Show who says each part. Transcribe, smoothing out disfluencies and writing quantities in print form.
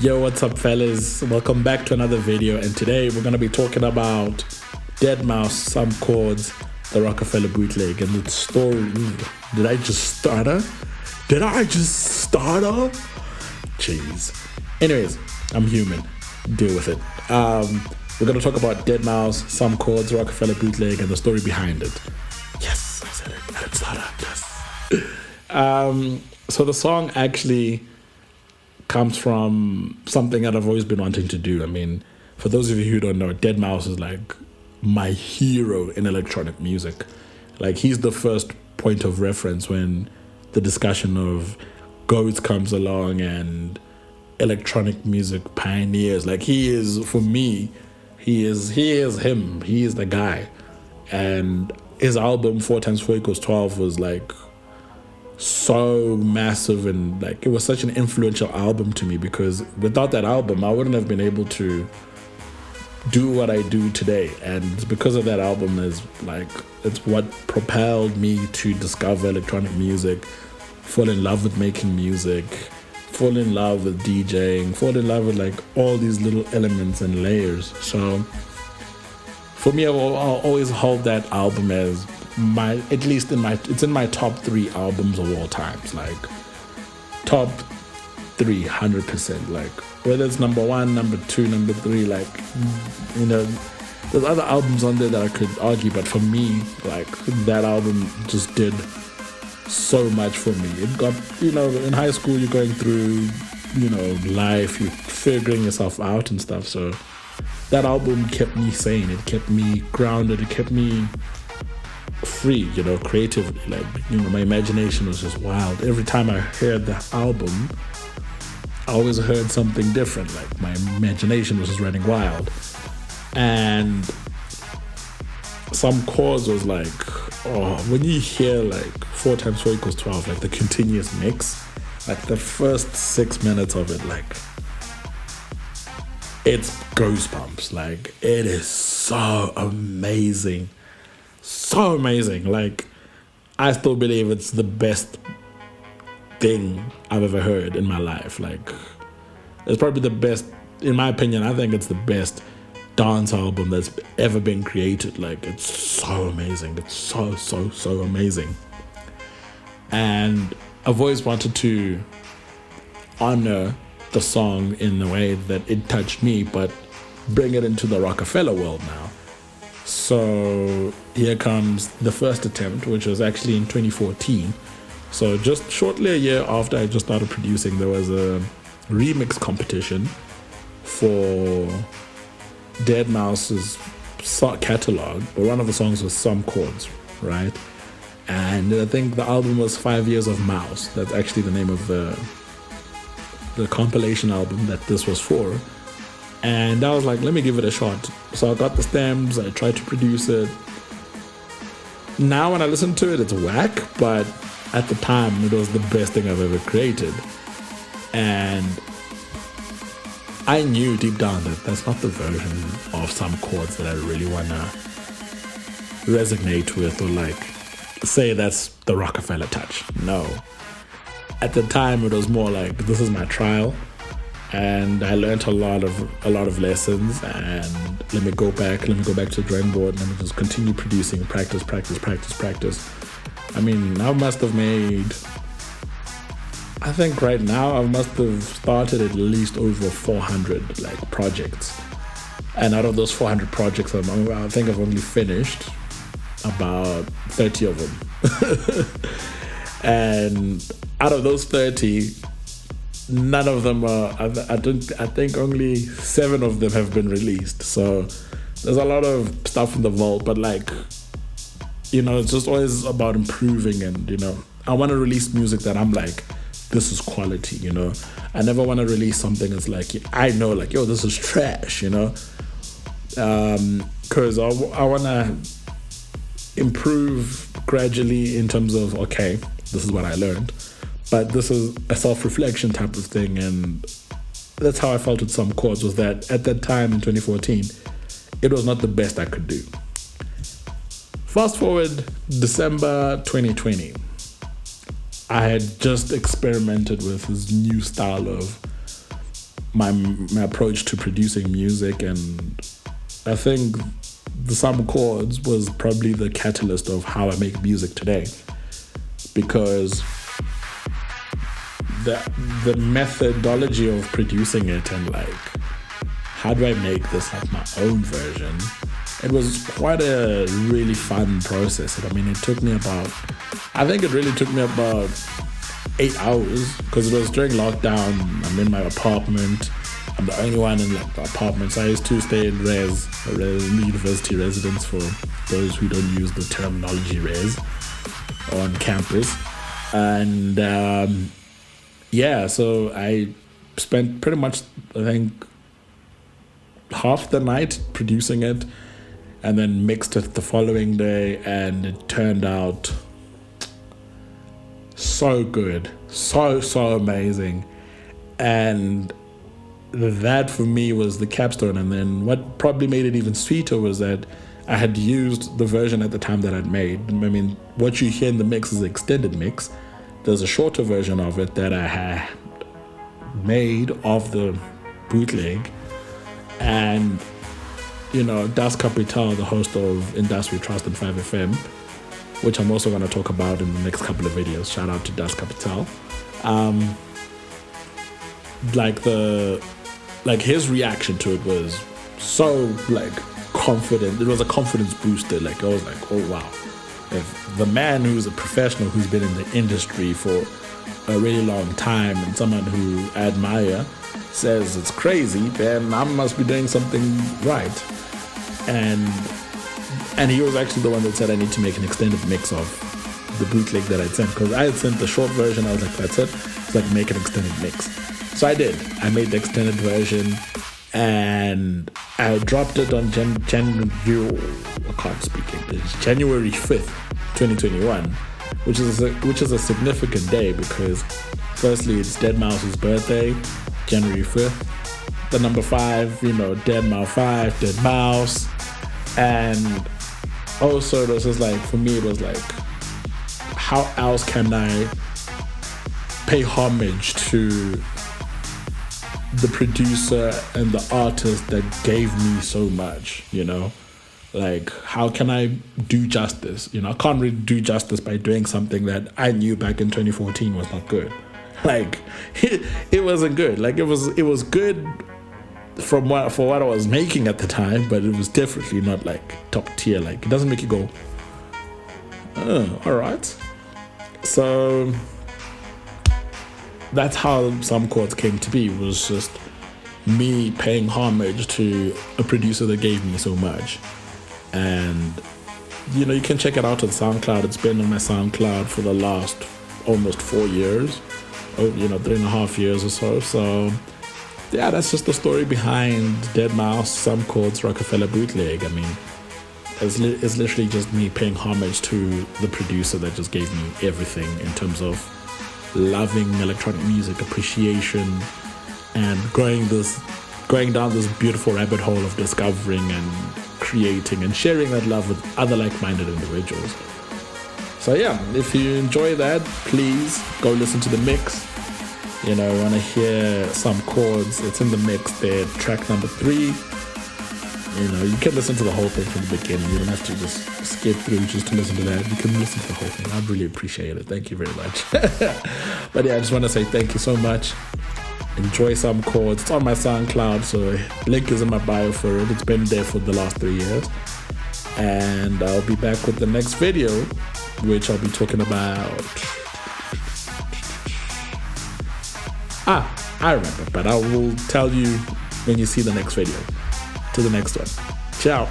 Speaker 1: Yo, what's up, fellas? Welcome back to another video, and today we're going to be talking about Dead Mouse, Some Chords, the Rockefeller bootleg, and the story. Did I just stutter? Jeez. Anyways, I'm human. Deal with it. We're going to talk about Dead Mouse, Some Chords, Rockefeller bootleg, and the story behind it. Yes, I said it. I didn't stutter. Yes. So the song actually comes from something that I've always been wanting to do. I mean, for those of you who don't know, Dead Mouse is like my hero in electronic music. Like, he's the first point of reference when the discussion of goats comes along and electronic music pioneers. Like, he is, for me, he is him. He is the guy. And his album 4 times 4 equals 12 was like so massive, and like it was such an influential album to me, because without that album I wouldn't have been able to do what I do today. And because of that album, is like, it's what propelled me to discover electronic music, fall in love with making music, fall in love with DJing, fall in love with like all these little elements and layers. So for me, I'll always hold that album as it's in my top 3 albums of all times. Like, top 3, 100%. Like, whether it's number 1, number 2, number 3, like, you know, there's other albums on there that I could argue, but for me, like, that album just did so much for me. It got, you know, in high school you're going through, you know, life, you're figuring yourself out and stuff. So that album kept me sane. It kept me grounded. It kept me free, you know, creatively. Like, you know, my imagination was just wild. Every time I heard the album, I always heard something different. Like, my imagination was just running wild. And Some Chords was like, oh, when you hear like 4 times 4 equals 12, like the continuous mix, like the first 6 minutes of it, like, it's goosebumps. Like, it is so amazing. So amazing. Like, I still believe it's the best thing I've ever heard in my life. Like, it's probably the best, in my opinion. I think it's the best dance album that's ever been created. Like, it's so amazing. It's so amazing. And I've always wanted to honor the song in the way that it touched me, but bring it into the Rockefeller world now. So here comes the first attempt, which was actually in 2014. So just shortly a year after I just started producing, there was a remix competition for Dead Mouse's catalog, but one of the songs was Some Chords, right? And I think the album was 5 Years of Mouse. That's actually the name of the compilation album that this was for. And I was like, let me give it a shot. So I got the stems, I tried to produce it. Now when I listen to it, it's whack, but at the time it was the best thing I've ever created. And I knew deep down that that's not the version of Some Chords that I really want to resonate with, or like say that's the Rockefeller touch. No. At the time it was more like, this is my trial. And I learned a lot of lessons, and let me go back to the drawing board, and let me just continue producing, practice. I mean, I must have made, I think right now I must have started at least over 400 like projects. And out of those 400 projects, I think I've only finished about 30 of them. And out of those 30, none of them are, I think only 7 of them have been released. So there's a lot of stuff in the vault, but like, you know, it's just always about improving. And, you know, I want to release music that I'm like, this is quality, you know. I never want to release something that's like, I know, like, yo, this is trash, you know. Because I want to improve gradually in terms of, okay, this is what I learned, but this is a self-reflection type of thing. And that's how I felt with Some Chords, was that at that time in 2014, it was not the best I could do. Fast forward December 2020, I had just experimented with this new style of my approach to producing music, and I think the Some Chords was probably the catalyst of how I make music today, because the methodology of producing it and like how do I make this like my own version, it was quite a really fun process. I mean, it really took me about 8 hours, because it was during lockdown. I'm in my apartment. I'm the only one in like the apartment. So I used to stay in res university residence, for those who don't use the terminology res, on campus. And so I spent pretty much, I think, half the night producing it, and then mixed it the following day, and it turned out so good, so amazing. And that for me was the capstone. And then what probably made it even sweeter was that I had used the version at the time that I'd made. I mean, what you hear in the mix is the extended mix. There's a shorter version of it that I had made of the bootleg. And, you know, Das Capital, the host of Industry Trust and 5FM, which I'm also going to talk about in the next couple of videos. Shout out to Das Capital. His reaction to it was so like confident. It was a confidence booster. Like I was like, oh wow. If the man who's a professional, who's been in the industry for a really long time, and someone who I admire, says it's crazy, then I must be doing something right. And he was actually the one that said I need to make an extended mix of the bootleg that I'd sent, because I had sent the short version. I was like, that's it. It's like, make an extended mix. So I did. I made the extended version, and I dropped it on January 5th, 2021, which is a significant day, because firstly, it's Deadmau5's birthday, January 5th. The number 5, you know, Deadmau5, Deadmau5. And also it was just like, for me, it was like, how else can I pay homage to the producer and the artist that gave me so much, you know? Like, how can I do justice? You know, I can't really do justice by doing something that I knew back in 2014 was not good. Like, it wasn't good. Like, it was good for what I was making at the time, but it was definitely not like top tier. Like, it doesn't make you go, oh, all right. So that's how Some Chords came to be. It was just me paying homage to a producer that gave me so much. And, you know, you can check it out on SoundCloud. It's been on my SoundCloud for the last almost 4 years, or, you know, 3.5 years or so. So, yeah, that's just the story behind Deadmau5, Some Chords, Roka Fela bootleg. I mean, it's literally just me paying homage to the producer that just gave me everything in terms of loving electronic music, appreciation, and going down this beautiful rabbit hole of discovering and creating and sharing that love with other like-minded individuals. So yeah, if you enjoy that, please go listen to the mix. You know, want to hear Some Chords, it's in the mix there, track number 3. You know, you can listen to the whole thing from the beginning. You don't have to just skip through just to listen to that. You can listen to the whole thing. I'd really appreciate it. Thank you very much. But yeah, I just want to say thank you so much. Enjoy Some Chords. It's on my SoundCloud, so link is in my bio for it. It's been there for the last 3 years. And I'll be back with the next video, which I'll be talking about... I remember, but I will tell you when you see the next video. To the next one. Ciao.